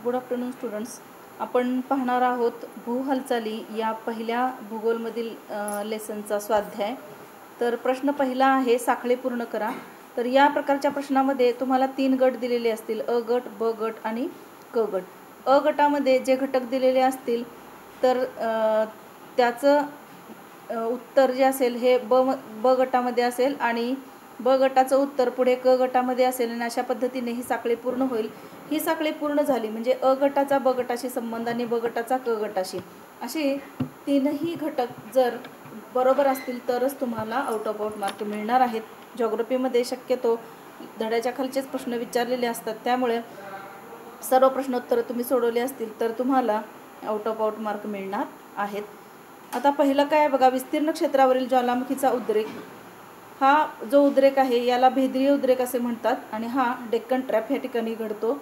Good afternoon students. आपण पाहणार आहोत भूहालचाली या पहिल्या भूगोलमधील लेसनचा स्वाध्याय. तर प्रश्न पहिला आहे, साखळी पूर्ण करा. तर या प्रकारच्या प्रश्नामध्ये तुम्हाला 3 गट दिलेले असतील, अ गट, ब गट आणि क गट. अ गटामध्ये जे घटक दिलेले असतील तर त्याचं उत्तर जे असेल हे ब गटामध्ये असेल आणि ब गटाचं उत्तर पुढे क गटामध्ये असेल आणि अशा पद्धतीने ही साखळी पूर्ण होईल. ही साखळी पूर्ण झाली म्हणजे अ गटाचा ब गटाशी संबंध आणि ब गटाचा क गटाशी, असे 3ही घटक जर बरोबर असतील तरच तुम्हाला आउट ऑफ मार्क मिळणार आहेत. जिओग्राफीमध्ये शक्यतो धड्याच्या खालचेच प्रश्न विचारलेले असतात, त्यामुळे सर्व प्रश्नोत्तरं तुम्ही सोडवले असतील तर तुम्हाला आउट ऑफ मार्क मिळणार आहेत. आता पहिलं काय बघा, विस्तीर्ण क्षेत्रावरील ज्वालामुखीचा उद्रेक. हा जो उद्रेक आहे याला भेदीय उद्रेक असे म्हणतात आणि हा डेक्कन ट्रॅप या ठिकाणी घडतो.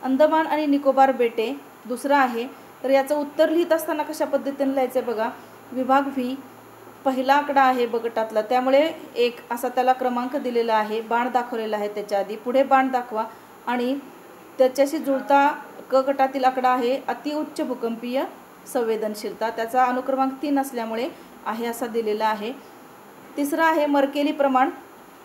अंदमान आणि निकोबार बेटे दुसरा आहे. तर याचं उत्तर लिहित असताना कशा पद्धतीने लिहायचं बघा. विभाग व्ही पहिला आकडा आहे ब गटातला, त्यामुळे 1 असा त्याला क्रमांक दिलेला आहे, बाण दाखवलेला आहे त्याच्या आधी. पुढे बाण दाखवा आणि त्याच्याशी जुळता क गटातील आकडा आहे अतिउच्च भूकंपीय संवेदनशीलता, त्याचा अनुक्रमांक 3 असल्यामुळे आहे असा दिलेला आहे. तिसरा आहे मर्केली प्रमाण,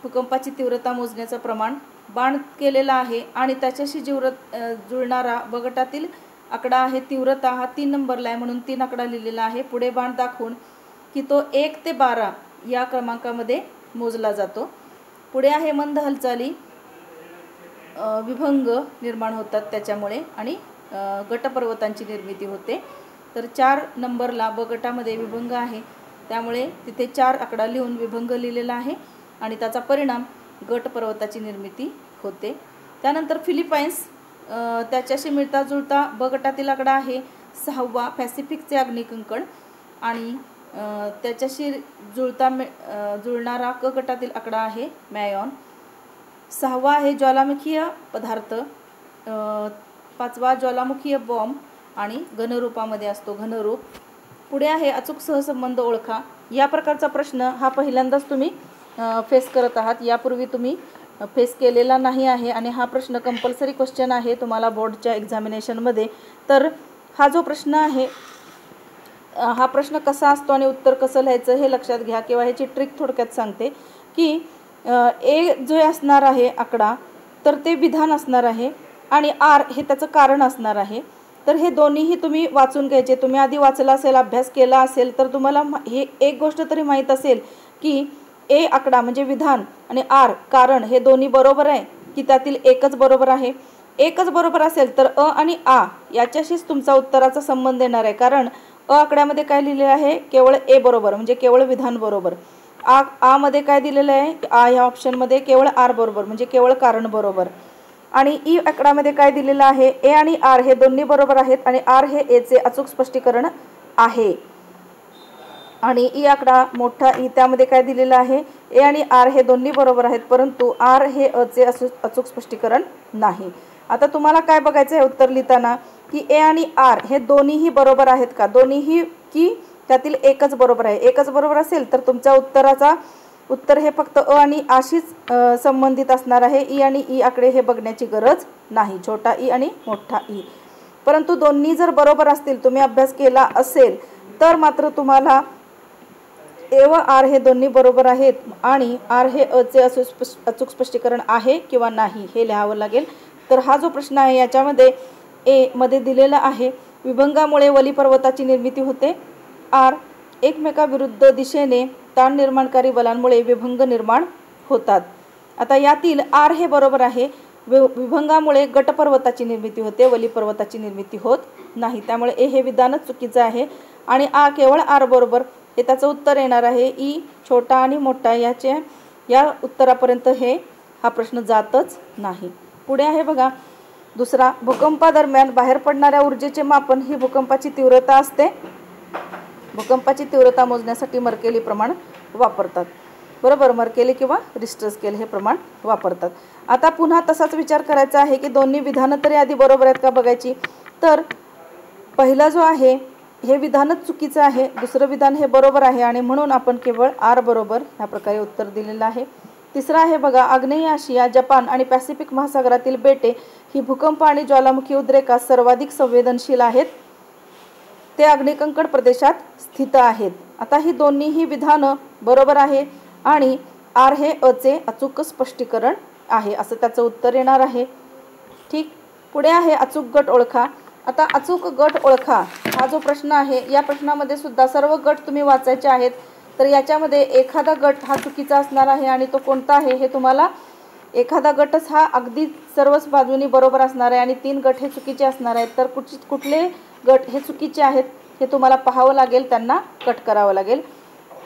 भूकंपाची तीव्रता मोजण्याचं प्रमाण. बाण केलेला आहे आणि त्याच्याशी जुळणारा ब गटातील आकडा आहे तीव्रता, हा 3 नंबरला आहे म्हणून 3 आकडा लिहिलेला आहे. पुढे बाण दाखवून की तो 1 ते 12 या क्रमांकामध्ये मोजला जातो. पुढे आहे मंद हालचाली, विभंग निर्माण होतात त्याच्यामुळे आणि गटपर्वतांची निर्मिती होते. तर 4 नंबरला ब गटामध्ये विभंग आहे, त्यामुळे तिथे 4 आकडा लिहून विभंग लिहिलेला आहे आणि त्याचा परिणाम गट पर्वताची निर्मिती होते. त्यानंतर फिलिपाईन्स, त्याच्याशी मिळता जुळता ब गटातील आकडा आहे 6वा पॅसिफिकचे अग्निकंकण आणि त्याच्याशी जुळणारा क गटातील आकडा आहे मॅयॉन. 6वा आहे ज्वालामुखीय पदार्थ, 5वा ज्वालामुखीय बॉम्ब आणि घनरूपामध्ये असतो घनरूप. पुढे आहे अचूक सहसंबंध ओळखा. या प्रकारचा प्रश्न हा पहिल्यांदाच तुम्ही फेस करत आहात, यापूर्वी तुम्ही फेस केलेला नाही आहे आणि हा प्रश्न कंपल्सरी क्वेश्चन आहे तुम्हाला बोर्डच्या एक्झामिनेशनमध्ये. तर हा जो प्रश्न आहे हा प्रश्न कसा असतो आणि उत्तर कसं लिहायचं हे लक्षात घ्या, किंवा ह्याची ट्रिक थोडक्यात सांगते की ए जो असणार आहे आकडा तर ते विधान असणार आहे आणि आर हे त्याचं कारण असणार आहे. तर हे दोन्हीही तुम्ही वाचून घ्यायचे. तुम्ही आधी वाचला असेल, अभ्यास केला असेल तर तुम्हाला हे एक गोष्ट तरी माहीत असेल की ए आकडा म्हणजे विधान आणि आर कारण हे दोन्ही बरोबर आहे की त्यातील एकच बरोबर आहे. एकच बरोबर असेल तर अ आणि आ याच्याशीच तुमचा उत्तराचा संबंध येणार आहे, कारण अ आकड्यामध्ये काय लिहिलेलं आहे, केवळ ए बरोबर म्हणजे केवळ विधान बरोबर. आ मध्ये काय दिलेलं आहे, आ ह्या ऑप्शनमध्ये केवळ आर बरोबर म्हणजे केवळ कारण बरोबर. आणि ई आकड्यामध्ये काय दिलेलं आहे, ए आणि आर हे दोन्ही बरोबर आहेत आणि आर हे एचे अचूक स्पष्टीकरण आहे. आणि ई आकडा मोठा ई त्यामध्ये काय दिलेलं आहे, ए आणि आर हे दोन्ही बरोबर आहेत परंतु आर हे अचे अचूक स्पष्टीकरण नाही. आता तुम्हाला काय बघायचं आहे उत्तर लिहिताना की ए आणि आर हे दोन्हीही बरोबर आहेत का, दोन्हीही की त्यातील एकच बरोबर आहे. एकच बरोबर असेल तर तुमच्या उत्तर हे फक्त अ आणि आशीच संबंधित असणार आहे. ई आणि ई आकडे हे बघण्याची गरज नाही, छोटा ई आणि मोठा ई. परंतु दोन्ही जर बरोबर असतील, तुम्ही अभ्यास केला असेल तर मात्र तुम्हाला ए व आर हे दोन्ही बरोबर आहेत आणि आर हे अचे अचूक स्पष्टीकरण आहे किंवा नाही हे लिहावं लागेल. तर हा जो प्रश्न आहे याच्यामध्ये ए मध्ये दिलेला आहे विभंगामुळे वली पर्वताची निर्मिती होते. आर एकमेकाविरुद्ध दिशेने ताण निर्माणकारी बलांमुळे विभंग निर्माण होतात. आता यातील आर हे बरोबर आहे, विभंगामुळे गटपर्वताची निर्मिती होते, वली पर्वताची निर्मिती होत नाही, त्यामुळे ए हे विधानच चुकीचं आहे आणि आ केवळ आर बरोबर हे त्याचं उत्तर येणार आहे. ई छोटा आणि मोठा या उत्तरापर्यंत हा प्रश्न जातच नाही. पुढे आहे बघा दुसरा, भूकंपादरम्यान बाहेर पडणाऱ्या ऊर्जेचे मापन ही भूकंपाची तीव्रता असते. भूकंपाची तीव्रता मोजण्यासाठी मर्केली प्रमाण वापरतात, बरोबर. मर्केली किंवा रिश्टर स्केल हे प्रमाण वापरतात. आता पुन्हा तसाच विचार करायचा आहे की दोन्ही विधानं तरी आधी बरोबर आहेत का बघायची. तर पहिला जो आहे हे विधानच चुकीचं आहे, दुसरं विधान हे बरोबर आहे आणि म्हणून आपण केवळ आर बरोबर ह्या प्रकारे उत्तर दिलेलं आहे. तिसरा आहे बघा, आग्नेय आशिया, जपान आणि पॅसिफिक महासागरातील बेटे ही भूकंप आणि ज्वालामुखी उद्रेकास सर्वाधिक संवेदनशील आहेत. ते अग्निकंकड प्रदेशात स्थित आहेत. आता ही दोन्हीही विधानं बरोबर आहे आणि आर हे अचे अचूक स्पष्टीकरण आहे असं त्याचं उत्तर येणार आहे. ठीक. पुढे आहे अचूक गट ओळखा. आता अचूक गट ओळखा हा जो प्रश्न आहे, या प्रश्नामध्ये सुद्धा सर्व गट तुम्ही वाचायचे आहेत. तर याच्यामध्ये एखादा गट हा चुकीचा असणार आहे आणि तो कोणता आहे हे तुम्हाला, एखादा गटच हा अगदी सर्वच बाजूनी बरोबर असणार आहे आणि 3 गट हे चुकीचे असणार आहेत. तर कुठले गट हे चुकीचे आहेत हे तुम्हाला पाहावं लागेल, त्यांना कट करावं लागेल.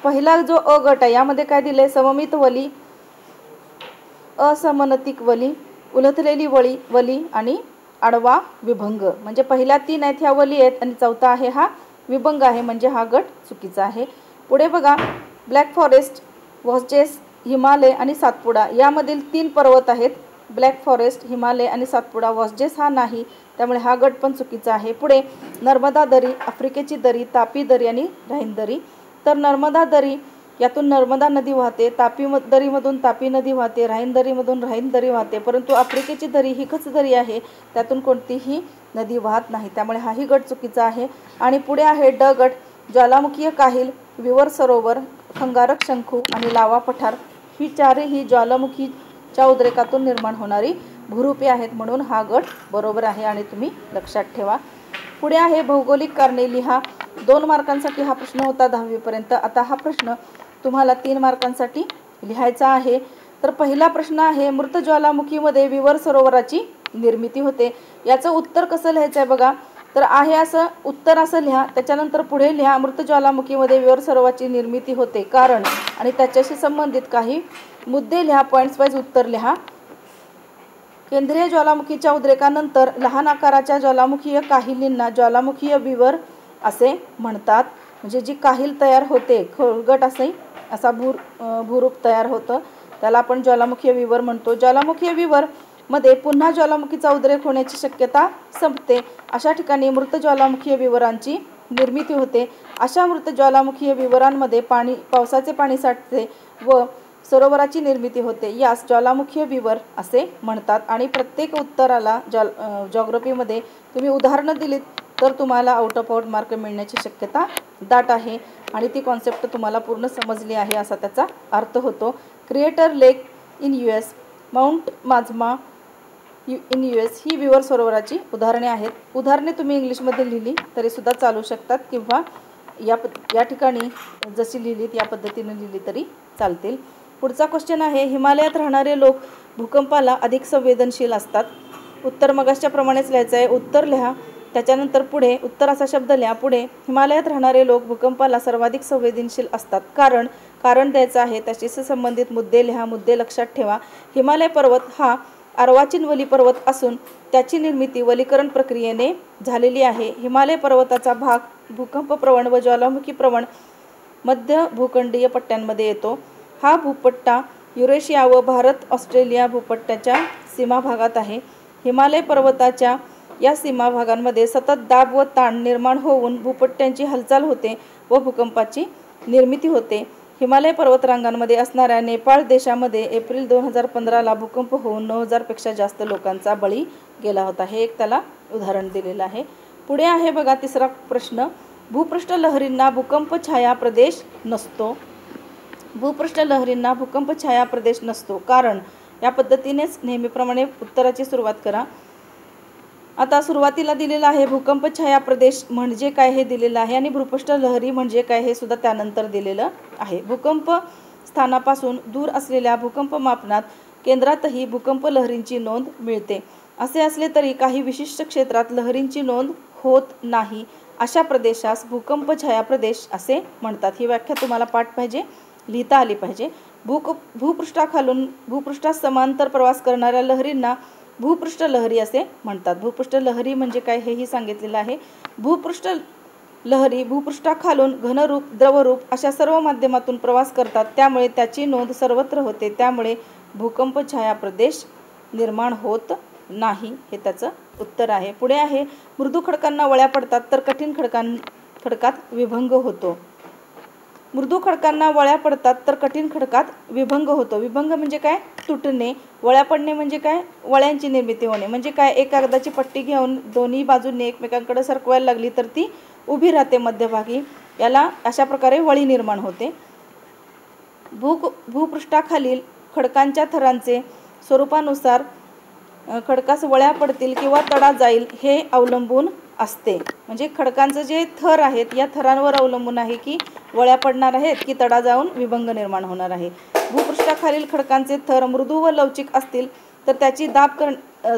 पहिला जो अ गट आहे यामध्ये काय दिले, सममित वली, असमनतिक वली, उलथलेली वली आणि आडवा विभंग. म्हणजे पहिल्या 3 आहेत ह्या वली आहेत आणि चौथा आहे हा विभंग आहे, म्हणजे हा गट चुकीचा आहे. पुढे बघा, ब्लॅक फॉरेस्ट, व्हॉर्जेस, हिमालय आणि सातपुडा यामधील 3 पर्वत आहेत. ब्लॅक फॉरेस्ट, हिमालय आणि सातपुडा. व्हॉर्जेस हा नाही, त्यामुळे हा गट पण चुकीचा आहे. पुढे नर्मदा दरी, आफ्रिकेची दरी, तापी दरी आणि राहीन दरी. तर नर्मदा दरी यातून नर्मदा नदी वाहते, तापी दरीमधून तापी नदी वाहते, राहीन दरीमधून राहीन दरी वाहते. परंतु आफ्रिकेची दरी ही कच दरी आहे, त्यातून कोणतीही नदी वाहत नाही, त्यामुळे हाही गट चुकीचा आहे. आणि पुढे आहे ड गट, ज्वालामुखीय काहील, विवर सरोवर, खंगारक शंखू आणि लावा पठार ही चारही ज्वालामुखीच्या उद्रेकातून निर्माण होणारी भूरूपे आहेत, म्हणून हा गट बरोबर आहे आणि तुम्ही लक्षात ठेवा. पुढे आहे भौगोलिक कारणे लिहा. 2 मार्कांसाठी हा प्रश्न होता 10वी पर्यंत. आता हा प्रश्न तुम्हाला 3 मार्कांसाठी लिहायचा आहे. तर पहिला प्रश्न आहे, मृत ज्वालामुखीमध्ये विवर सरोवराची निर्मिती होते. याचं उत्तर कसं लिहायचं आहे बघा. तर आहे असं उत्तर असं लिहा, त्याच्यानंतर पुढे लिहा, मृत ज्वालामुखीमध्ये विवर सरोवराची निर्मिती होते कारण, आणि त्याच्याशी संबंधित काही मुद्दे लिहा. पॉईंट्स वाईज उत्तर लिहा. केंद्रीय ज्वालामुखीच्या उद्रेकानंतर लहान आकाराच्या ज्वालामुखीय काहिलींना ज्वालामुखीय विवर असे म्हणतात. म्हणजे जी काहील तयार होते, खोलगट असा भूरूप तयार होतं, त्याला आपण ज्वालामुखीय विवर म्हणतो. ज्वालामुखीय विवर मध्ये पुन्हा ज्वालामुखीचा उद्रेक होण्याची शक्यता संपते. अशा ठिकाणी मृत ज्वालामुखीय विवरांची निर्मिती होते. अशा मृत ज्वालामुखीय विवरांमध्ये पावसाचे पाणी साठते व सरोवराची निर्मिती होते. यास ज्वालामुखीय विवर असे म्हणतात. आणि प्रत्येक उत्तराला जॉग्रफीमध्ये तुम्ही उदाहरणं दिलीत तर तुम्हाला आउट ऑफ आउट मार्क मिळण्याची शक्यता दाट आहे आणि ती कॉन्सेप्ट तुम्हाला पूर्ण समजली आहे असा त्याचा अर्थ होतो. Crater Lake in US, Mount Mazama in US ही विवर सरोवराची उदाहरणे आहेत. उदाहरणे तुम्ही इंग्लिशमध्ये लिहिली तरीसुद्धा चालू शकतात किंवा या ठिकाणी जशी लिहिलीत या पद्धतीने लिहिली तरी चालतील. पुढचा क्वेश्चन आहे, हिमालयात राहणारे लोक भूकंपाला अधिक संवेदनशील असतात. उत्तर मगासच्या प्रमाणेच लिहायचं आहे. उत्तर लिहा, त्याच्यानंतर पुढे उत्तर असा शब्द लिहा. पुढे हिमालयात राहणारे लोक भूकंपाला सर्वाधिक संवेदनशील असतात. कारण द्यायचं आहे, त्याच्याशी संबंधित मुद्दे लिहा. मुद्दे लक्षात ठेवा. हिमालय पर्वत हा अर्वाचीन वली पर्वत असून त्याची निर्मिती वलीकरण प्रक्रियेने झालेली आहे. हिमालय पर्वताचा भाग भूकंप प्रवण व ज्वालामुखी प्रवण मध्य भूखंडीय पट्ट्यांमध्ये येतो. हा भूपट्टा युरेशिया व भारत ऑस्ट्रेलिया भूपट्ट्याच्या सीमा भागात आहे. हिमालय पर्वताच्या या सीमा भागांमध्ये सतत दाब व ताण निर्माण होऊन भूपट्ट्यांची हालचाल होते व भूकंपाची निर्मिती होते. हिमालय पर्वतरांगांमध्ये असणाऱ्या नेपाळ देशामध्ये एप्रिल 2015ला भूकंप होऊन 9000 पेक्षा जास्त लोकांचा बळी गेला होता. हे एक त्याला उदाहरण दिलेलं आहे. पुढे आहे बघा तिसरा प्रश्न, भूपृष्ठ लहरींना भूकंप छाया प्रदेश नसतो. भूपृष्ठ लहरींना भूकंप छाया प्रदेश नसतो कारण, या पद्धतीनेच नेहमीप्रमाणे उत्तराची सुरुवात करा. आता सुरुवातीला दिलेलं आहे भूकंप छाया प्रदेश म्हणजे काय हे दिलेलं आहे आणि भूपृष्ठ लहरी म्हणजे काय हे सुद्धा त्यानंतर दिलेलं आहे. भूकंप स्थानापासून दूर असलेल्या भूकंप मापनात केंद्रातही भूकंप लहरींची नोंद मिळते. असे असले तरी काही विशिष्ट क्षेत्रात लहरींची नोंद होत नाही. अशा प्रदेशास भूकंप छाया प्रदेश असे म्हणतात. ही व्याख्या तुम्हाला पाठ पाहिजे, लिहिता आली पाहिजे. भूपृष्ठाखालून भूपृष्ठास समांतर प्रवास करणाऱ्या लहरींना भूपृष्ठ लहरी असे म्हणतात. भूपृष्ठ लहरी म्हणजे काय हेही सांगितलेलं आहे. भूपृष्ठ लहरी भूपृष्ठाखालून घनरूप, द्रवरूप अशा सर्व माध्यमातून प्रवास करतात. त्यामुळे त्याची नोंद सर्वत्र होते. त्यामुळे भूकंप छाया प्रदेश निर्माण होत नाही. हे त्याचं उत्तर आहे. पुढे आहे, मृदू खडकांना वळ्या पडतात तर कठीण खडकात विभंग होतो. मृदू खडकांना वळ्या पडतात तर कठीण खडकात विभंग होतो। विभंग म्हणजे काय? तुटणे। वळ्या पडणे म्हणजे काय? वळ्यांची निर्मिती होणे। म्हणजे काय? एक कागदाची पट्टी घेऊन दोन्ही बाजूंनी एकमेकांकडे सरकवायला लागली तर ती उभी राहते मध्यभागी, याला अशा प्रकारे वळी निर्माण होते। भूपृष्ठाखालील खडकांच्या थरांचे स्वरूपानुसार खडकास वळ्या पडतील किंवा तडा जाईल हे अवलंबून असते। म्हणजे खडकांचे जे थर आहेत या थरांवर अवलंबून आहे की वळ्या पडणार आहेत की तडा जाऊन विभंग निर्माण होणार आहे। भूपृष्ठाखालील खडकांचे थर मृदू व लवचिक असतील तर त्याची दाब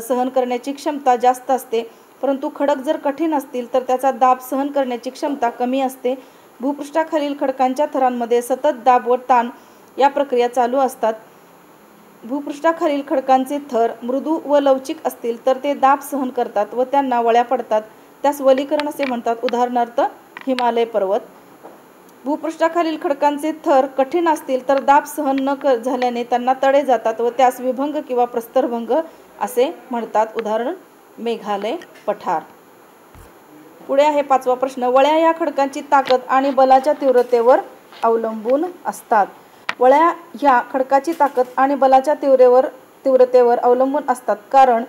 सहन करण्याची क्षमता जास्त असते, परंतु खडक जर कठीण असतील तर त्याचा दाब सहन करण्याची क्षमता कमी असते। भूपृष्ठाखालील खडकांच्या थरांमध्ये सतत दाब व ताण या प्रक्रिया चालू असतात। भूपृष्ठाखालील खडकांचे थर मृदू व लवचिक असतील तर ते दाब सहन करतात व त्यांना वळ्या पडतात, त्यास वलीकरण असे म्हणतात। उदाहरणार्थ हिमालय पर्वत। भूपृष्ठाखालील खडकांचे थर कठीण असतील तर दाब सहन न झाल्याने त्यांना तडे जातात व त्यास विभंग किंवा प्रस्तरभंग असे म्हणतात। उदाहरण मेघालय पठार। पुढे आहे 5वा प्रश्न, वळ्या या खडकांची ताकद आणि बलाच्या तीव्रतेवर अवलंबून असतात। वळ्या ह्या खडकाची ताकद आणि बलाच्या तीव्रतेवर अवलंबून असतात कारण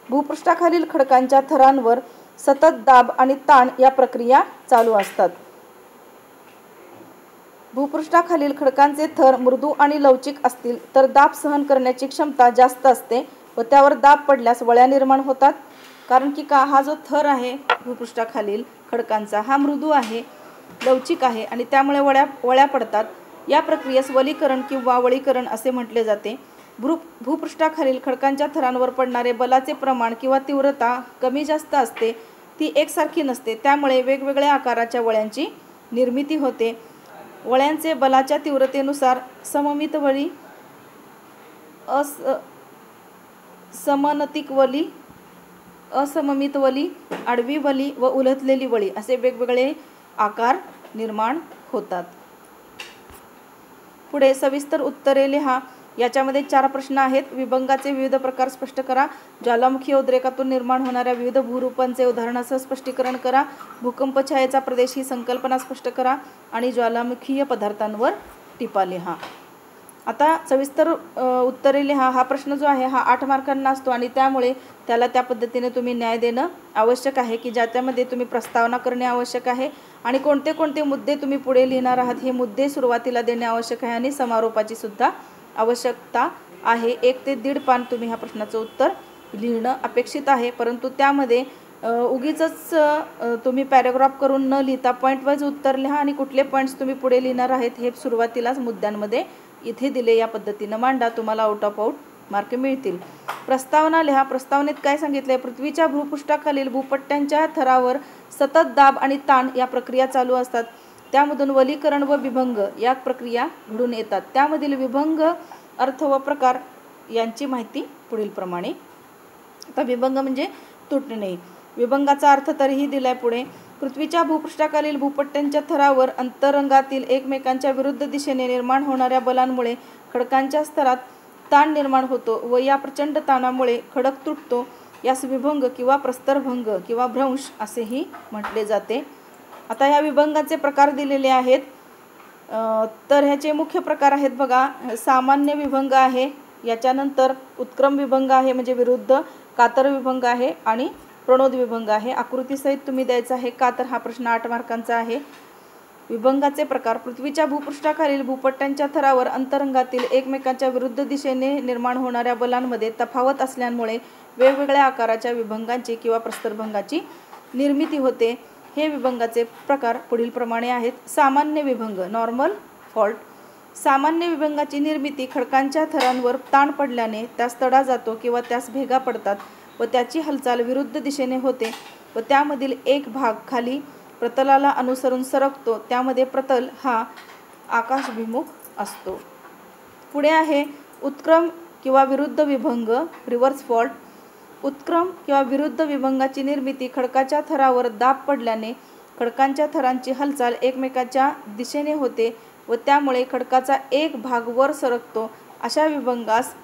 भूपृष्ठाखालील खडकांच्या थरांवर सतत दाब आणि ताण या प्रक्रिया चालू असतात। भूपृष्ठाखालील खडकांचे थर मृदू आणि लवचिक असतील तर दाब सहन करण्याची क्षमता जास्त असते व त्यावर दाब पडल्यास वळ्या निर्माण होतात। कारण की हा जो थर आहे भूपृष्ठाखालील खडकांचा हा मृदू आहे, लवचिक आहे आणि त्यामुळे वळ्या पडतात। या प्रक्रियेस वलीकरण किंवा वळीकरण असे म्हटले जाते। भूपृष्ठाखालील खडकांच्या थरांवर पडणारे बलाचे प्रमाण किंवा तीव्रता कमी जास्त असते, ती एकसारखी नसते, त्यामुळे वेगवेगळ्या आकाराच्या वळ्यांची निर्मिती होते। वळ्यांचे बलाच्या तीव्रतेनुसार सममित वळी, समनतिक वळी, असममित वळी, आडवी वळी व उलटलेली वळी असे वेगवेगळे आकार निर्माण होतात। पुढे सविस्तर उत्तरे लिहा। याच्यामध्ये 4 प्रश्न आहेत। विभंगाचे विविध प्रकार स्पष्ट करा। ज्वालामुखी उद्रेकातून निर्माण होणाऱ्या विविध भूरूपांचे उदाहरणासह स्पष्टीकरण करा। भूकंप छायेचा प्रदेश ही संकल्पना स्पष्ट करा आणि ज्वालामुखीय पदार्थांवर टिपा लिहा। आता सविस्तर उत्तरे लिहा। हा प्रश्न जो आहे हा 8 मार्कांना असतो आणि त्यामुळे त्याला त्या पद्धतीने तुम्ही न्याय देणं आवश्यक आहे की ज्याच्यामध्ये तुम्ही प्रस्तावना करणे आवश्यक आहे आणि कोणते कोणते मुद्दे तुम्ही पुढे लिहिणार आहात हे मुद्दे सुरुवातीला देणे आवश्यक आहे आणि समारोपाची सुद्धा आवश्यकता आहे। 1 ते 1.5 पान तुम्ही ह्या प्रश्नाचं उत्तर लिहिणं अपेक्षित आहे, परंतु त्यामध्ये उगीचच तुम्ही पॅराग्राफ करून न लिहिता पॉईंट वाईज उत्तर लिहा आणि कुठले पॉईंट्स तुम्ही पुढे लिहिणार आहेत हे सुरुवातीलाच मुद्द्यांमध्ये इथे दिले या पद्धतीनं मांडा, तुम्हाला आउट ऑफ आउट मार्क मिळतील। प्रस्तावना लिहा। प्रस्तावनेत काय सांगितलंय? पृथ्वीच्या भूपृष्ठाखालील भूपट्ट्यांच्या थरावर सतत दाब आणि ताण या प्रक्रिया चालू असतात, त्यामधून वलीकरण व विभंग या प्रक्रिया घडून येतात। त्यामधील विभंग अर्थ व प्रकार यांची माहिती पुढील प्रमाणे। आता विभंग म्हणजे तुटणे। विभंगाचा अर्थ तरीही दिलाय पुढे। पृथ्वीच्या भूपृष्ठाखालील भूपट्ट्यांच्या थरावर अंतरंगातील एकमेकांच्या विरुद्ध दिशेने निर्माण होणाऱ्या बलांमुळे खडकांच्या स्तरात ताण निर्माण होतो व या प्रचंड ताणामुळे खडक तुटतो, यास विभंग किंवा प्रस्तरभंग किंवा भ्रंश असेही म्हटले जाते। आता ह्या विभंगाचे प्रकार दिलेले आहेत, तर ह्याचे मुख्य प्रकार आहेत बघा। सामान्य विभंग आहे, याच्यानंतर उत्क्रम विभंग आहे म्हणजे विरुद्ध, कातर विभंग आहे आणि प्रणोद विभंग आहे। आकृतीसहित तुम्ही द्यायचा आहे का, तर हा प्रश्न 8 मार्कांचा आहे। विभंगाचे प्रकार: पृथ्वीच्या भूपृष्ठाखालील भूपट्ट्यांच्या थरावर अंतरंगातील एकमेकांच्या विरुद्ध दिशेने निर्माण होणाऱ्या बलांमध्ये तफावत असल्यामुळे वेगवेगळ्या आकाराच्या विभंगांची किंवा प्रस्तरभंगाची निर्मिती होते। हे विभंगाचे प्रकार पुढील प्रमाणे आहेत। सामान्य विभंग, नॉर्मल फॉल्ट। सामान्य विभंगाची निर्मिती खडकांच्या थरांवर ताण पडल्याने त्यास तडा जातो किंवा त्यास भेगा पडतात व त्याची हालचाल विरुद्ध दिशेने होते व त्यामधील एक भाग खाली प्रतलाला अनुसरून सरकतो, त्यामध्ये प्रतल हा आकाशभिमुख असतो। पुढे आहे उत्क्रम किंवा विरुद्ध विभंग, रिव्हर्स फॉल्ट। उत्क्रम किंवा विरुद्ध विभंगाची निर्मिती खडकाच्या थरावर दाब पडल्याने खडकांच्या थरांची हालचाल एकमेकांच्या दिशेने होते व त्यामुळे खडकाचा एक भाग वर सरकतो, अशा विभंगास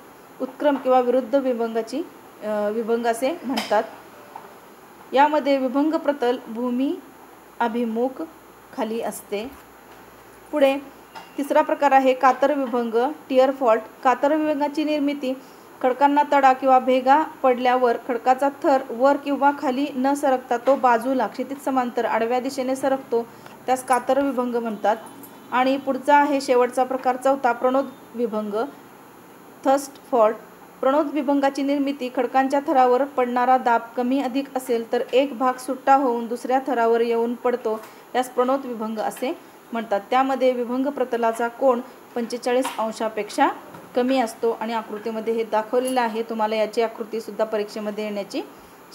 उत्क्रम किंवा विरुद्ध विभंग असे म्हणतात। यामध्ये विभंग प्रतल भूमी अभिमुख खाली असते। पुढे तिसरा प्रकार आहे कातर विभंग, टियर फॉल्ट. कातर विभंगाची निर्मिती खडकांना तडा किंवा भेगा पडल्यावर खडकाचा थर वर किंवा खाली न सरकता तो बाजूला क्षैतिज समांतर आडव्या दिशेने सरकतो, त्यास कातर विभंग म्हणतात. आणि पुढचा आहे शेवटचा प्रकार चौथा, प्रणोद विभंग, थर्स्ट फॉल्ट. प्रणोद विभंगाची निर्मिती खडकांच्या थरावर पडणारा दाब कमी अधिक असेल तर एक भाग सुट्टा होऊन दुसऱ्या थरावर येऊन पडतो, यास प्रणोद विभंग असे म्हणतात. त्यामध्ये विभंग प्रतलाचा कोन 45 अंशापेक्षा कमी असतो आणि आकृतीमध्ये हे दाखवलेलं आहे. तुम्हाला याची आकृतीसुद्धा परीक्षेमध्ये येण्याची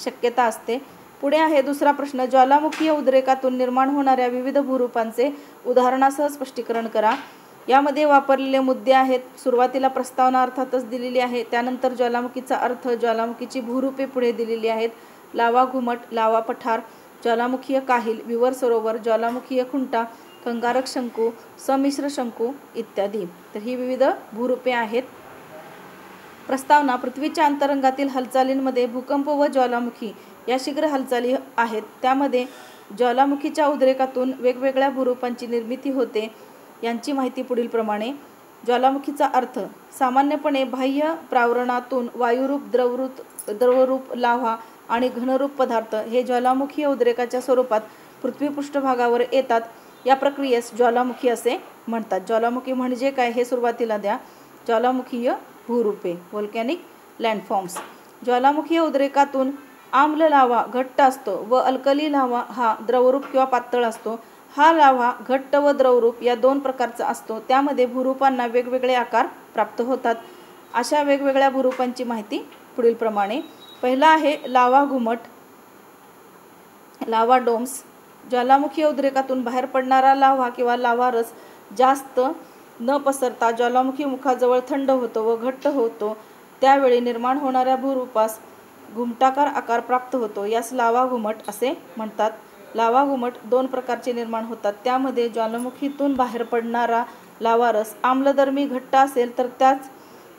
शक्यता असते. पुढे आहे दुसरा प्रश्न, ज्वालामुखीय उद्रेकातून निर्माण होणाऱ्या विविध भूरूपांचे उदाहरणासह स्पष्टीकरण करा. यामध्ये वापरलेले मुद्दे आहेत. सुरुवातीला प्रस्तावना अर्थातच दिलेली आहे, त्यानंतर ज्वालामुखीचा अर्थ, ज्वालामुखीची भूरूपे पुढे दिलेली आहेत. लावा घुमट, लावा पठार, ज्वालामुखीय काहील, विवर सरोवर, ज्वालामुखीय खुंटा, कंगारक शंकू, संमिश्र शंकू इत्यादी. तर ही विविध भूरूपे आहेत. प्रस्तावना, पृथ्वीच्या अंतरंगातील हालचालींमध्ये भूकंप व ज्वालामुखी या शीघ्र हालचाली आहेत. त्यामध्ये ज्वालामुखीच्या उद्रेकातून वेगवेगळ्या भूरूपांची निर्मिती होते. यांची माहिती पुढील प्रमाणे. ज्वालामुखीचा अर्थ, सामान्यपणे बाह्य प्रावरणातून वायुरूप, द्रवरूप लाव्हा आणि घनरूप पदार्थ हे ज्वालामुखीय उद्रेकाच्या स्वरूपात पृथ्वी पृष्ठभागावर येतात. या प्रक्रियेस ज्वालामुखी असे म्हणतात. ज्वालामुखी म्हणजे काय हे सुरुवातीला द्या. ज्वालामुखीय भूरूपे, व्होल्कॅनिक लँडफॉर्म्स. ज्वालामुखीय उद्रेकातून आम्ल लाव्हा घट्ट असतो व अल्कली लाव्हा हा द्रवरूप किंवा पातळ असतो. हा लाव्हा घट्ट व द्रवरूप या दोन प्रकारचा असतो. त्यामध्ये भूरूपांना वेगवेगळे आकार प्राप्त होतात. अशा वेगवेगळ्या भूरूपांची माहिती पुढील प्रमाणे. पहिला आहे लावा घुमट, लावा डोम्स. ज्वालामुखीय उद्रेकातून बाहेर पडणारा लाव्हा किंवा लावा रस जास्त न पसरता ज्वालामुखी मुखाजवळ थंड होतो व घट्ट होतो. त्यावेळी निर्माण होणाऱ्या भूरूपास घुमटाकार आकार प्राप्त होतो. यास लावा घुमट असे म्हणतात. लावा घुमट दोन प्रकारचे निर्माण होतात. त्यामध्ये ज्वालामुखीतून बाहेर पडणारा लावारस आम्लधर्मी घट्ट असेल तर त्याच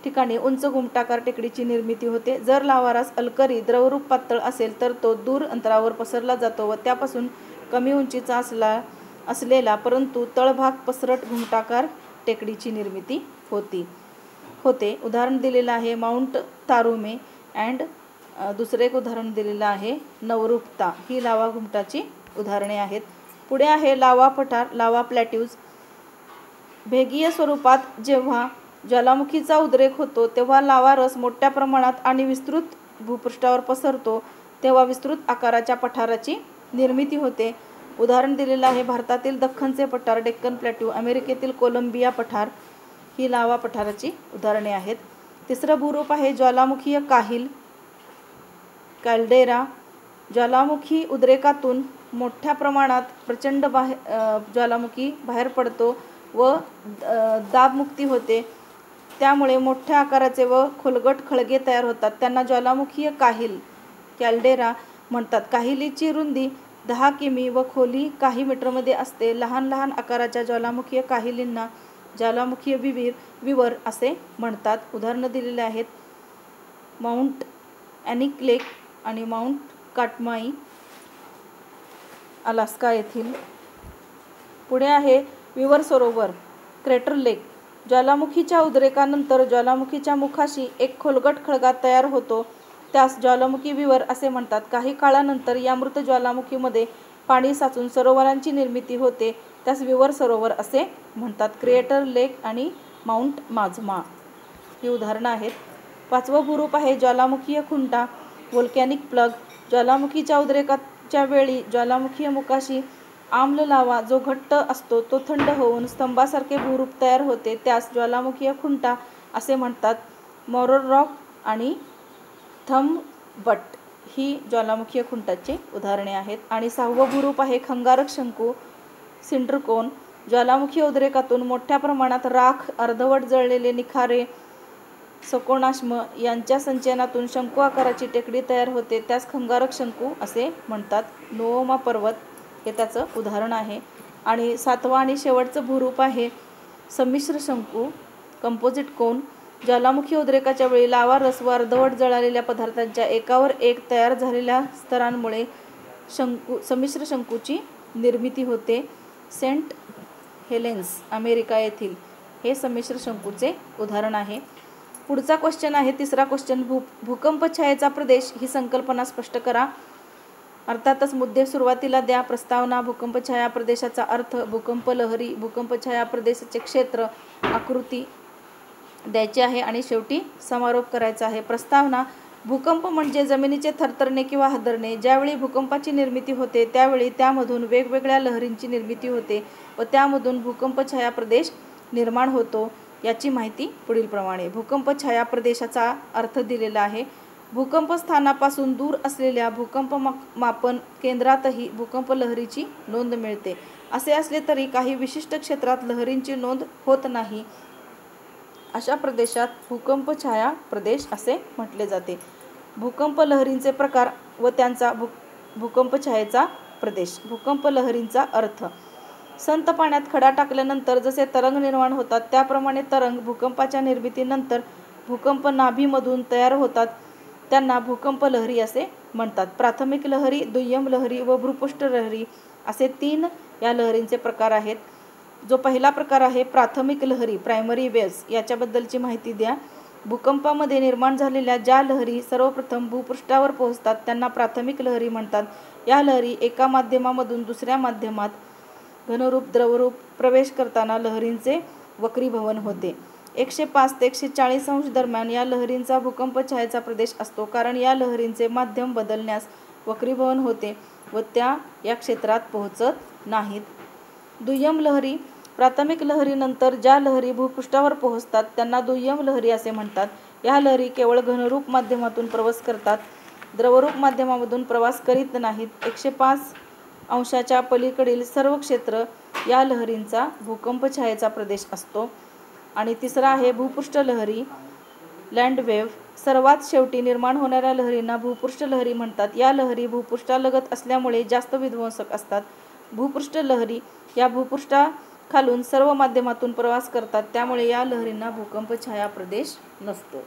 ठिकाणी उंच घुमटाकार टेकडीची निर्मिती होते. जर लावारस अल्कली द्रवरूप पातळ असेल तर तो दूर अंतरावर पसरला जातो व त्यापासून कमी उंचीचा असलेला परंतु तळभाग पसरट घुमटाकार टेकडीची निर्मिती होते. उदाहरण दिलेलं आहे माउंट तारुमे अँड दुसरे एक उदाहरण दिलेलं आहे नवरूपता. ही लावा घुमटाची उदाहरणे आहेत. पुढे आहे लावा पठार, लावा प्लॅट्यूज. भेगीय स्वरूपात जेव्हा ज्वालामुखीचा उद्रेक होतो तेव्हा लावा रस मोठ्या प्रमाणात आणि विस्तृत भूपृष्ठावर पसरतो, तेव्हा विस्तृत आकाराच्या पठाराची निर्मिती होते. उदाहरण दिलेलं आहे भारतातील दख्खनचे पठार, डेक्कन प्लॅट्यू, अमेरिकेतील कोलंबिया पठार. ही लावा पठाराची उदाहरणे आहेत. तिसरं भूरूप आहे ज्वालामुखीय काहील, कॅल्डेरा. ज्वालामुखी उद्रेकातून मोठ्या प्रमाणात प्रचंड ज्वालामुखी बाहेर पडतो व दाबमुक्ती होते. त्यामुळे मोठ्या आकाराचे व खोलगट खळगे तयार होतात. त्यांना ज्वालामुखीय काहील, कॅल्डेरा म्हणतात. काहिलीची रुंदी 10 किमी व खोली काही मीटरमध्ये असते. लहान लहान आकाराच्या ज्वालामुखीय काहिलींना ज्वालामुखीय विवर असे म्हणतात. उदाहरणं दिलेले आहेत माउंट ॲनिकलेक आणि माउंट काटमाई, अलास्का येथील. पुढे आहे विवर सरोवर, क्रेटर लेक. ज्वालामुखीच्या उद्रेकानंतर ज्वालामुखीच्या मुखाशी एक खोलगट खळगा तयार होतो, त्यास ज्वालामुखी विवर असे म्हणतात. काही काळानंतर या मृत ज्वालामुखीमध्ये पाणी साचून सरोवरांची निर्मिती होते, त्यास विवर सरोवर असे म्हणतात. क्रिएटर लेक आणि माउंट माजमा ही उदाहरणं आहेत. पाचवं भूरूप आहे ज्वालामुखीय खुंटा, व्होल्कॅनिक प्लग. ज्वालामुखीच्या उद्रेकाच्या वेळी ज्वालामुखीय मुखाशी आम्ल लावा जो घट्ट असतो तो थंड होऊन स्तंभासारखे भूरूप तयार होते, त्यास ज्वालामुखीय खुंटा असे म्हणतात. मॉरर रॉक आणि थंबबट ही ज्वालामुखीय खुंटाची उदाहरणे आहेत. आणि सहावं भूरूप आहे खंगारक शंकू, सिंड्रकोन. ज्वालामुखीय उद्रेकातून मोठ्या प्रमाणात राख, अर्धवट जळलेले निखारे, सकोणाश्म यांच्या संचयनातून शंकू आकाराची टेकडी तयार होते, त्यास खंगारक शंकू असे म्हणतात. नोओमा पर्वत हे त्याचं उदाहरण आहे. आणि सातवं आणि शेवटचं भूरूप आहे संमिश्र शंकू, कंपोजिट कोन. ज्वालामुखी उद्रेकाच्या वेळी लावा रस व अर्धवट जळालेल्या पदार्थांच्या एकावर एक तयार झालेल्या स्तरांमुळे संमिश्र शंकूची निर्मिती होते. सेंट हेलेन्स अमेरिका येथील हे संमिश्र शंकूचे उदाहरण आहे. पुढचा क्वेश्चन आहे, तिसरा क्वेश्चन, भूकंप छायेचा प्रदेश ही संकल्पना स्पष्ट करा. अर्थातच मुद्दे सुरुवातीला द्या. प्रस्तावना, भूकंप छाया प्रदेशाचा अर्थ, भूकंप लहरी, भूकंप छाया प्रदेशाचे क्षेत्र, आकृती द्यायची आहे आणि शेवटी समारोप करायचा आहे. प्रस्तावना, भूकंप म्हणजे जमिनीचे थरथरणे किंवा हादरणे. ज्यावेळी भूकंपाची निर्मिती होते त्यावेळी त्यामधून वेगवेगळ्या लहरींची निर्मिती होते व त्यामधून भूकंप छाया प्रदेश निर्माण होतो. याची माहिती पुढीलप्रमाणे. भूकंप छाया प्रदेशाचा अर्थ दिलेला आहे. भूकंप स्थानापासून दूर असलेल्या भूकंप मापन केंद्रातही भूकंप लहरीची नोंद मिळते. असे असले तरी काही विशिष्ट क्षेत्रात लहरींची नोंद होत नाही. अशा प्रदेशात भूकंप छाया प्रदेश असे म्हटले जाते. भूकंप लहरींचे प्रकार व त्यांचा भूकंप छायेचा प्रदेश. भूकंप लहरींचा अर्थ, संत पाण्यात खडा टाकल्यानंतर जसे तरंग निर्माण होतात त्याप्रमाणे तरंग भूकंपाच्या निर्मितीनंतर भूकंप नाभीमधून तयार होतात. त्यांना भूकंप लहरी असे म्हणतात. प्राथमिक लहरी, दुय्यम लहरी व भूपृष्ठ लहरी असे 3 या लहरींचे प्रकार आहेत. जो पहिला प्रकार आहे प्राथमिक लहरी, प्रायमरी वेव्स, याच्याबद्दलची माहिती द्या. भूकंपामध्ये निर्माण झालेल्या ज्या लहरी सर्वप्रथम भूपृष्ठावर पोहोचतात त्यांना प्राथमिक लहरी म्हणतात. या लहरी एका माध्यमामधून दुसऱ्या माध्यमात घनरूप द्रवरूप प्रवेश करताना लहरींचे वक्रीभवन होते. 105 ते 140 अंश दरम्यान या लहरींचा भूकंप छायेचा प्रदेश असतो, कारण या लहरींचे माध्यम बदलण्यास वक्रीभवन होते व त्या या क्षेत्रात पोहोचत नाहीत. दुय्यम लहरी, प्राथमिक लहरीनंतर ज्या लहरी भूपृष्ठावर पोहोचतात त्यांना दुय्यम लहरी असे म्हणतात. या लहरी केवळ घनरूप माध्यमातून प्रवास करतात, द्रवरूप माध्यमामधून प्रवास करीत नाहीत. 105 अंशाच्या पलीकडील सर्व क्षेत्र या लहरींचा भूकंप छायेचा प्रदेश असतो. आणि तिसरा आहे भूपृष्ठ लहरी, लँड वेव्ह. सर्वात शेवटी निर्माण होणाऱ्या लहरींना भूपृष्ठ लहरी म्हणतात. या लहरी भूपृष्ठालगत असल्यामुळे जास्त विध्वंसक असतात. भूपृष्ठ लहरी या भूपृष्ठाखालून सर्व माध्यमातून प्रवास करतात, त्यामुळे या लहरींना भूकंप छाया प्रदेश नसतो.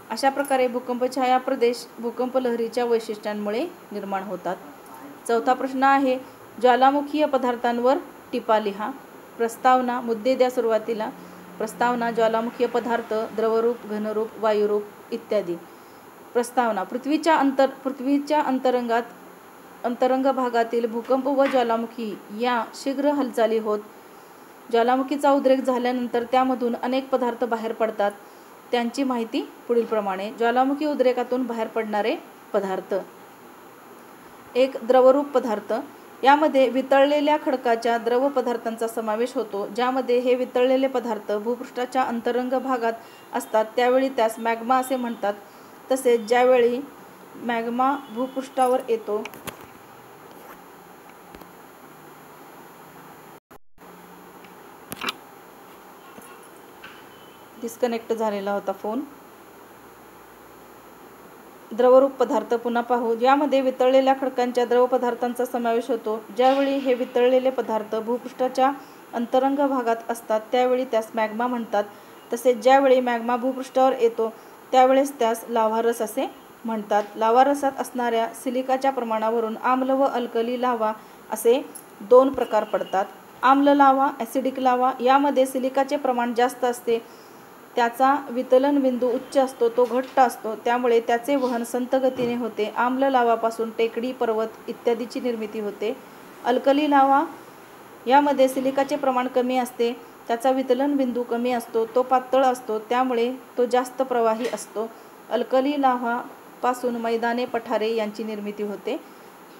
अशा प्रकारे भूकंप छाया प्रदेश भूकंप लहरीच्या वैशिष्ट्यांमुळे निर्माण होतात. चौथा प्रश्न आहे, ज्वालामुखीय पदार्थांवर टिपा लिहा. प्रस्तावना, मुद्दे द्या सुरुवातीला. प्रस्तावना, ज्वालामुखीय पदार्थ, द्रवरूप, घनरूप, वायुरूप इत्यादी. प्रस्तावना, पृथ्वीच्या अंतरंग भागातील भूकंप व ज्वालामुखी या शीघ्र हालचाली होत. ज्वालामुखीचा उद्रेक झाल्यानंतर त्यामधून अनेक पदार्थ बाहेर पडतात. त्यांची माहिती पुढीलप्रमाणे. ज्वालामुखी उद्रेकातून बाहेर पडणारे पदार्थ. 1. द्रवरूप पदार्थ. यामध्ये वितळलेल्या खडकाच्या द्रव पदार्थांचा समावेश होतो. ज्यामध्ये हे वितळलेले पदार्थ भूपृष्ठाच्या अंतरंग भागात असतात त्यावेळी त्यास मॅग्मा असे म्हणतात. तसेच ज्यावेळी मॅग्मा भूपृष्ठावर येतो डिस्कनेक्ट झालेला होता फोन. द्रवरूप पदार्थ पुन्हा पाहू. यामध्ये वितळलेल्या खडकांच्या द्रव पदार्थांचा समावेश होतो. ज्यावेळी हे वितळलेले पदार्थ भूपृष्ठाच्या अंतरंग भागात असतात त्यावेळी त्यास मॅग्मा म्हणतात. तसेच ज्यावेळी मॅग्मा भूपृष्ठावर येतो त्यावेळेस त्यास लाव्हारस असे म्हणतात. लाव्हारसात असणाऱ्या सिलिकाच्या प्रमाणावरून आम्ल व अल्कली लाव्हा असे 2 प्रकार पडतात. आम्ल लाव्हा, ॲसिडिक लाव्हा. यामध्ये सिलिकाचे प्रमाण जास्त असते, त्याचा वितलन बिंदू उच्च असतो, तो घट्ट असतो, त्यामुळे त्याचे वहन संथ गतीने होते. आम्ल लाव्हापासून टेकडी, पर्वत इत्यादीची निर्मिती होते. अल्कली लाव्हा, यामध्ये सिलिकाचे प्रमाण कमी असते, त्याचा वितलन बिंदू कमी असतो, तो पातळ असतो, त्यामुळे तो जास्त प्रवाही असतो. अल्कली लाव्हापासून मैदाने, पठारे यांची निर्मिती होते.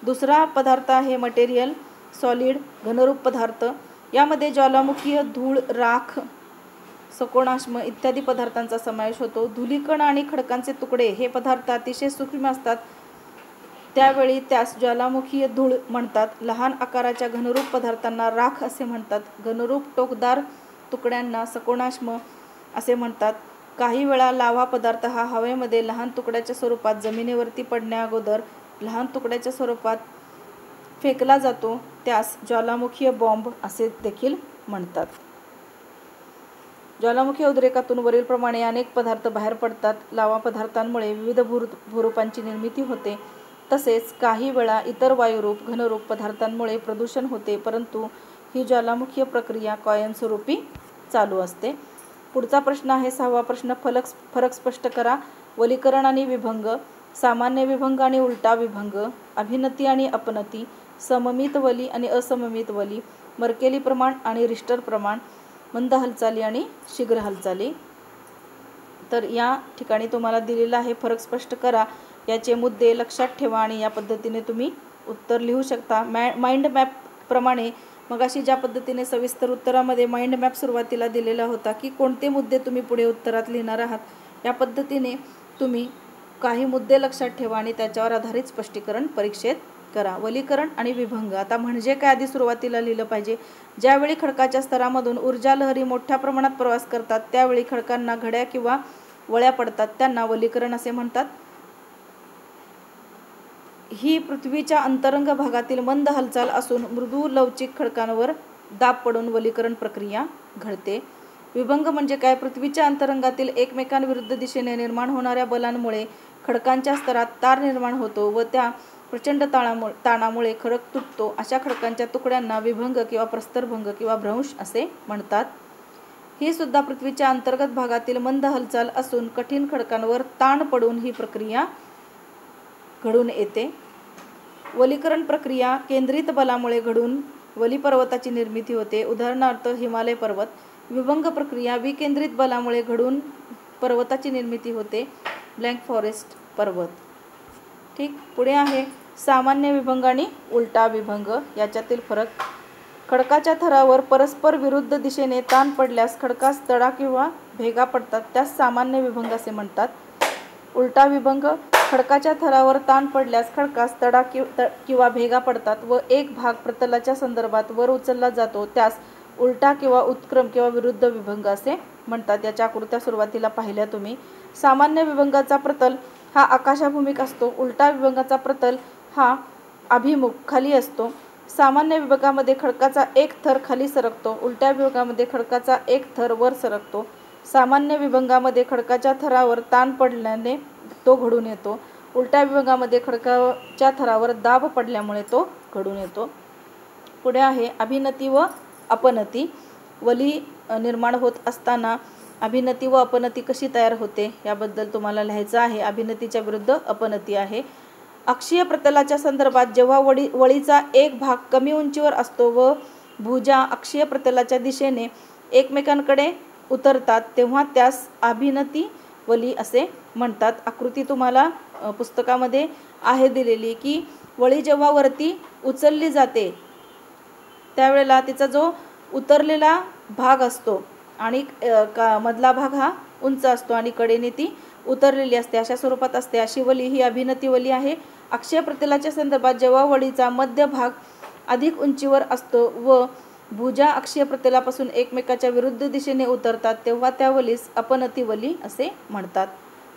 दुसरा पदार्थ आहे मटेरियल, सॉलिड, घनरूप पदार्थ. यामध्ये ज्वालामुखीय धूळ, राख, सकोणाश्म इत्यादी पदार्थांचा समावेश होतो. धूलिकण आणि खडकांचे तुकडे हे पदार्थ अतिशय सूक्ष्म असतात, त्यावेळी त्यास ज्वालामुखीय धूळ म्हणतात. लहान आकाराच्या घनरूप पदार्थांना राख असे म्हणतात. घनरूप टोकदार तुकड्यांना सकोणाश्म असे म्हणतात. काही वेळा लाव्हा पदार्थ हा हवेमध्ये लहान तुकड्याच्या स्वरूपात जमिनीवरती पडण्याअगोदर लहान तुकड्याच्या स्वरूपात फेकला जातो, त्यास ज्वालामुखीय बॉम्ब असे देखील म्हणतात. ज्वालामुखी उद्रेकातून वरीलप्रमाणे अनेक पदार्थ बाहेर पडतात. लावा पदार्थांमुळे विविध भूरूपांची निर्मिती होते. तसेच काही वेळा इतर वायुरूप, घनरूप पदार्थांमुळे प्रदूषण होते, परंतु ही ज्वालामुखीय प्रक्रिया कायमस्वरूपी चालू असते. पुढचा प्रश्न आहे 6वा प्रश्न. फरक स्पष्ट करा. वलीकरण आणि विभंग, सामान्य विभंग आणि उलटा विभंग, अभिनती आणि अपनती, सममित वली आणि असममित वली, मर्केली प्रमाण आणि रिश्टर प्रमाण, मंद हालचाली आणि शीघ्र हालचाली. तर या ठिकाणी तुम्हाला दिलेला आहे फरक स्पष्ट करा. याचे मुद्दे लक्षात ठेवा आणि या पद्धतीने तुम्ही उत्तर लिहू शकता. माइंड मॅप प्रमाणे मगाशी ज्या पद्धतीने सविस्तर उत्तरामध्ये माइंड मॅप सुरुवातीला दिलेला होता की कोणते मुद्दे तुम्ही पुढे उत्तरात लिहिणार आहात, या पद्धतीने तुम्ही काही मुद्दे लक्षात ठेवा आणि त्याच्यावर आधारित स्पष्टीकरण परीक्षेत करा. वलीकरण आणि विभंग, आता म्हणजे काय आधी सुरुवातीला लिहिलं पाहिजे. ज्यावेळी खडकाच्या स्तरामधून ऊर्जा लहरी मोठ्या प्रमाणात प्रवास करतात त्यावेळी खडकांना घड्या किंवा वळ्या पडतात, त्यांना वलीकरण असे म्हणतात. ही पृथ्वीच्या अंतरंग भागातील मंद हालचाल असून मृदू लवचिक खडकांवर दाब पडून वलीकरण प्रक्रिया घडते. विभंग म्हणजे काय? पृथ्वीच्या अंतरंगातील एकमेकांविरुद्ध दिशेने निर्माण होणाऱ्या बलांमुळे खडकांच्या स्तरात तार निर्माण होतो व त्या प्रचंड ताणामुळे खडक तुटतो. अशा खडकांच्या तुकड्यांना विभंग किंवा प्रस्तरभंग किंवा भ्रंश असे म्हणतात. ही सुद्धा पृथ्वीच्या अंतर्गत भागातील मंद हालचाल असून कठीण खडकांवर ताण पडून ही प्रक्रिया घडून येते. वलीकरण प्रक्रिया केंद्रित बलामुळे घडून वली पर्वताची निर्मिती होते, उदाहरणार्थ हिमालय पर्वत. विभंग प्रक्रिया विकेंद्रित बलामुळे घडून पर्वताची निर्मिती होते, ब्लॅक फॉरेस्ट पर्वत. ठीक. पुढे आहे सामान्य विभंग आणि उलटा विभंग, याच्यातील फरक. खडकाच्या थरावर परस्पर विरुद्ध दिशेने ताण पडल्यास खडकास तडा किंवा भेगा पडतात, त्यास सामान्य विभंग असे म्हणतात. उलटा विभंग, खडकाच्या थरावर ताण पडल्यास खडकास तडा किंवा भेगा पडतात व एक भाग प्रतलाच्या संदर्भात वर उचलला जातो, त्यास उलटा किंवा उत्क्रम किंवा विरुद्ध विभंग असे म्हणतात. याच्या आकृत्या सुरुवातीला पाहिल्या तुम्ही. सामान्य विभंगाचा प्रतल हा आकाशाभिमुख असतो. उलटा विभंगाचा प्रतल हा अभिमुख खाली असतो. सामान्य विभागामध्ये खडकाचा एक थर खाली सरकतो, उलट्या विभागामध्ये खडकाचा एक थर वर सरकतो. सामान्य विभंगामध्ये खडकाच्या थरावर ताण पडल्याने तो घडून येतो, उलट्या विभागामध्ये खडकाच्या थरावर दाब पडल्यामुळे तो घडून येतो. पुढे आहे अभिनती व अपनती. वली निर्माण होत असताना अभिनती व अपनती कशी तयार होते याबद्दल तुम्हाला लिहायचं आहे. अभिनतीच्या विरुद्ध अपनती आहे. अक्षीय प्रतलाच्या संदर्भात जेव्हा वळीचा एक भाग कमी उंचीवर असतो व भुजा अक्षीय प्रतलाच्या दिशेने एकमेकांकडे उतरतात तेव्हा त्यास अभिनती वली असे म्हणतात. आकृती तुम्हाला पुस्तकामध्ये आहे दिलेली की वळी जेव्हा वरती उचलली जाते त्यावेळेला तिचा जो उतरलेला भाग असतो आणि मधला भाग हा उंच असतो आणि कडेने ती उतरलेली असते, अशा स्वरूपात असते. अशी वली ही अभिनती वली आहे. अक्षीय प्रतलाच्या संदर्भात जेव्हा वळीचा मध्य भाग अधिक उंचीवर असतो व भुजा अक्षीय प्रतलापासून एकमेकाच्या विरुद्ध दिशेने उतरतात तेव्हा त्या वलीस अपनती वली असे म्हणतात.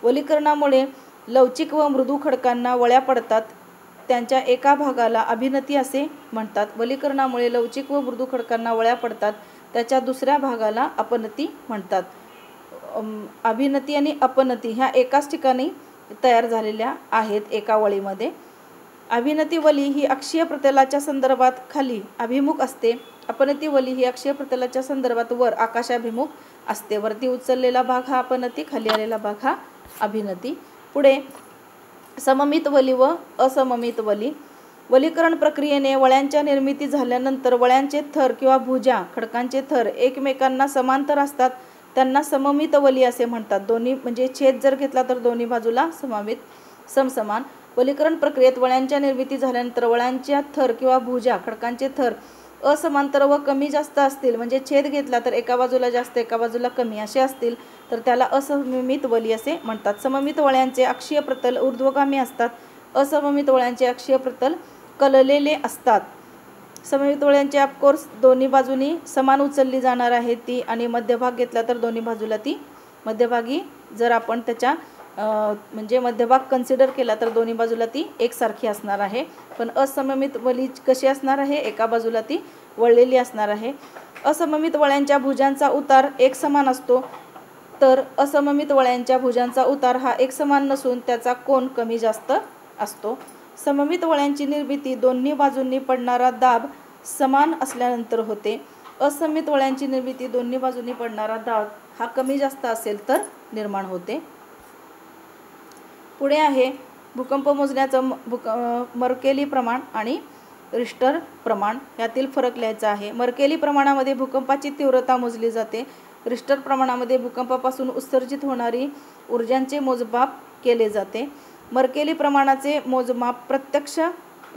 वलीकरणामुळे लवचिक व मृदू खडकांना वळ्या पडतात, त्यांच्या एका भागाला अभिनती असे म्हणतात. वलीकरणामुळे लवचिक व मृदू खडकांना वळ्या पडतात, त्याच्या दुसऱ्या भागाला अपनती म्हणतात. अभिनती आणि अपनती ह्या एकाच ठिकाणी तयार झालेल्या आहेत एका वळीमध्ये. अभिनती वली ही अक्षीय प्रतलाच्या संदर्भात खाली अभिमुख असते. अपनती वली ही अक्षीय प्रतलाच्या संदर्भात वर आकाशाभिमुख असते. वरती उचललेला भाग हा अपनती, खाली आलेला भाग हा अभिनती. पुढे सममित वली व असममित वली. वलीकरण प्रक्रियेने वळ्यांच्या निर्मिती झाल्यानंतर वळ्यांचे थर किंवा भुजा खडकांचे थर एकमेकांना समांतर असतात, त्यांना सममित वली असे म्हणतात. दोन्ही म्हणजे छेद जर घेतला तर दोन्ही बाजूला समसमान. वलीकरण प्रक्रियेत वळ्यांच्या निर्मिती झाल्यानंतर वळ्यांच्या थर किंवा भुजा खडकांचे थर असमांतर व कमी जास्त असतील, म्हणजे छेद घेतला तर एका बाजूला जास्त एका बाजूला कमी असे असतील तर त्याला असममित वली असे म्हणतात. सममित वळ्यांचे अक्षीय प्रतल ऊर्ध्वगामी असतात, असममित वळ्यांचे अक्षीय प्रतल कललेले असतात. सममित वळ्यांचे ऑफकोर्स दोन्ही बाजूनी समान उचलली जाणार आहे ती, आणि मध्यभाग घेतला तर दोन्ही बाजूला ती मध्यभागी जर आपण त्याच्या म्हणजे मध्यभाग कन्सिडर केला तर दोन्ही बाजूला ती एकसारखी असणार आहे. पण असममित वली कशी असणार आहे? एका बाजूला ती वळलेली असणार आहे. असममित वळ्यांच्या भुजांचा उतार एक समान असतो, तर असममित वळ्यांच्या भुजांचा उतार हा एक समान नसून त्याचा कोन कमी जास्त असतो. सममित वळ्यांची निर्मिती दोन्ही बाजूंनी पडणारा दाब समान असल्यानंतर होते. असममित वळ्यांची निर्मिती दोन्ही बाजूंनी पडणारा दाब हा कमी जास्त असेल तर निर्माण होते. पुढे आहे भूकंप मोजण्याचं मर्केली प्रमाण आणि रिश्टर प्रमाण यातील फरक लिहायचा आहे. मर्केली प्रमाणामध्ये भूकंपाची तीव्रता मोजली जाते. रिश्टर प्रमाणामध्ये भूकंपापासून उत्सर्जित होणारी ऊर्जांचे मोजमाप केले जाते. मर्केली प्रमाणाचे मोजमाप प्रत्यक्ष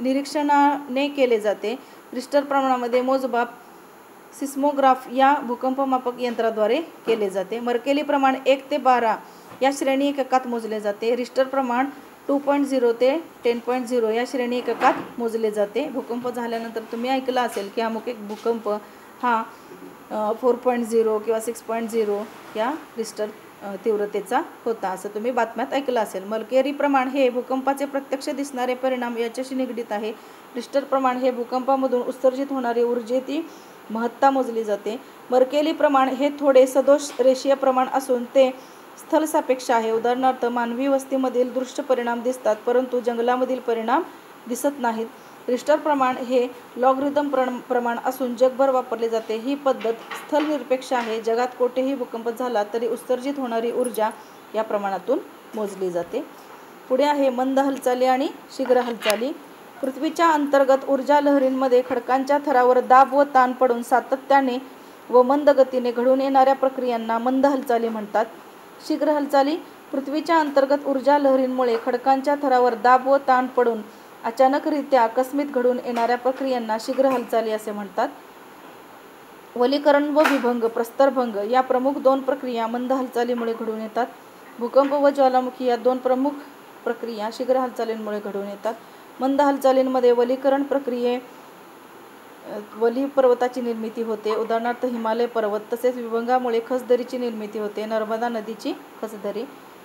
निरीक्षणाने केले जाते. रिश्टर प्रमाणामध्ये मोजमाप सिस्मोग्राफ या भूकंपमापक यंत्राद्वारे केले जाते. मर्केली प्रमाण 1 ते 12 या श्रेणी एककात मोजले जाते. रिश्टर प्रमाण 2.0 ते 10.0 या श्रेणी एककात मोजले जाते. भूकंप झाल्यानंतर तुम्ही ऐकलं असेल की अमुक एक भूकंप हा 4.0 किंवा 6.0 या रिश्टर तीव्रतेचा होता, असं तुम्ही बातम्यात ऐकलं असेल. मर्केली प्रमाण हे भूकंपाचे प्रत्यक्ष दिसणारे परिणाम याच्याशी निगडीत आहे. रिश्टर प्रमाण हे भूकंपामधून उत्सर्जित होणारी ऊर्जेची महत्ता मोजली जाते. मर्केली प्रमाण हे थोडे सदोष रेषीय प्रमाण असून ते स्थलसापेक्ष आहे. उदाहरणार्थ मानवी वस्तीमधील दृश्य परिणाम दिसतात परंतु जंगलामधील परिणाम दिसत नाहीत. रिश्टर प्रमाण हे लॉगरिदम प्रमाण असून जगभर वापरले जाते. ही पद्धत स्थलनिरपेक्ष आहे. जगात कोठेही भूकंप झाला तरी उत्सर्जित होणारी ऊर्जा या प्रमाणातून मोजली जाते. पुढे आहे मंद हालचाली आणि शीघ्र हालचाली. पृथ्वीच्या अंतर्गत ऊर्जा लहरींमध्ये खडकांच्या थरावर दाब व ताण पडून सातत्याने व मंद गतीने घडून येणाऱ्या प्रक्रियांना मंद हालचाली म्हणतात. शीघ्र हालचाली पृथ्वीच्या अंतर्गत ऊर्जा लहरींमुळे खडकांच्या थरावर दाब व ताण पडून अचानकरित्या आकस्मित घडून येणाऱ्या प्रक्रियांना शीघ्र हालचाली असे म्हणतात. वलीकरण व विभंग प्रस्तरभंग या प्रमुख 2 प्रक्रिया मंद हालचालीमुळे घडून येतात. भूकंप व ज्वालामुखी या 2 प्रमुख प्रक्रिया शीघ्र हालचालींमुळे घडून येतात. मंद हालचालींमध्ये वलीकरण प्रक्रिये वली पर्वताची निर्मिती होते, उदाहरणार्थ हिमालय पर्वत. तसेच विभंगामुळे खसदरीची निर्मिती होते, नर्मदा नदीची खसदरी.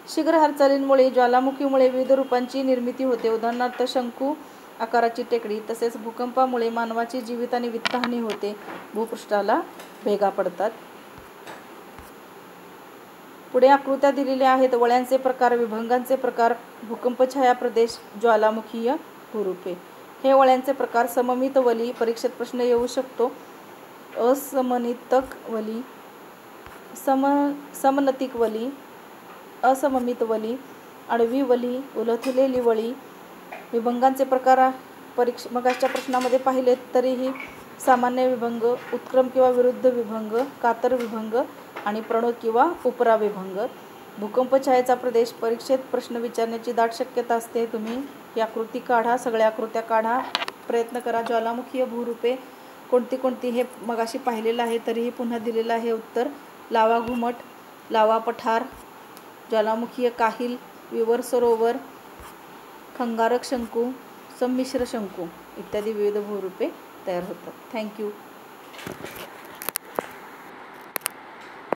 शीघ्र हालचालींमुळे ज्वालामुखीमुळे विविध रूपांची निर्मिती होते, उदाहरणार्थ शंकू आकाराची टेकडी. तसेच भूकंपामुळे मानवाची जीवित आणि वित्तहानी होते, भूपृष्ठाला भेगा पडतात. पुढे आकृत्या दिलेल्या आहेत. वळ्यांचे प्रकार, विभंगांचे प्रकार, भूकंपछाया प्रदेश, ज्वालामुखीय भूरूपे. हे वळ्यांचे प्रकार. सममित वली परीक्षेत प्रश्न येऊ शकतो. असममितक वली, समनतिक वली, असममित वली, आडवी वली, उलथलेली वळी. विभंगांचे प्रकार मगाच्या प्रश्नामध्ये पाहिले तरीही सामान्य विभंग, उत्क्रम किंवा विरुद्ध विभंग, कातर विभंग आणि प्रणोद किंवा उपरा विभंग. भूकंपछायेचा प्रदेश परीक्षेत प्रश्न विचारण्याची दाट शक्यता असते. तुम्ही ही आकृती काढा, सगळ्या आकृत्या काढा, प्रयत्न करा. ज्वालामुखीय भूरूपे कोणती कोणती हे मगाशी पाहिलेलं आहे तरीही पुन्हा दिलेलं आहे उत्तर. लावा घुमट, लावा पठार, ज्वालामुखीय काहील, विवर सरोवर, खंगारक शंकू, संमिश्र शंकू इत्यादी विविध भूरूपे तयार होतात. थँक्यू.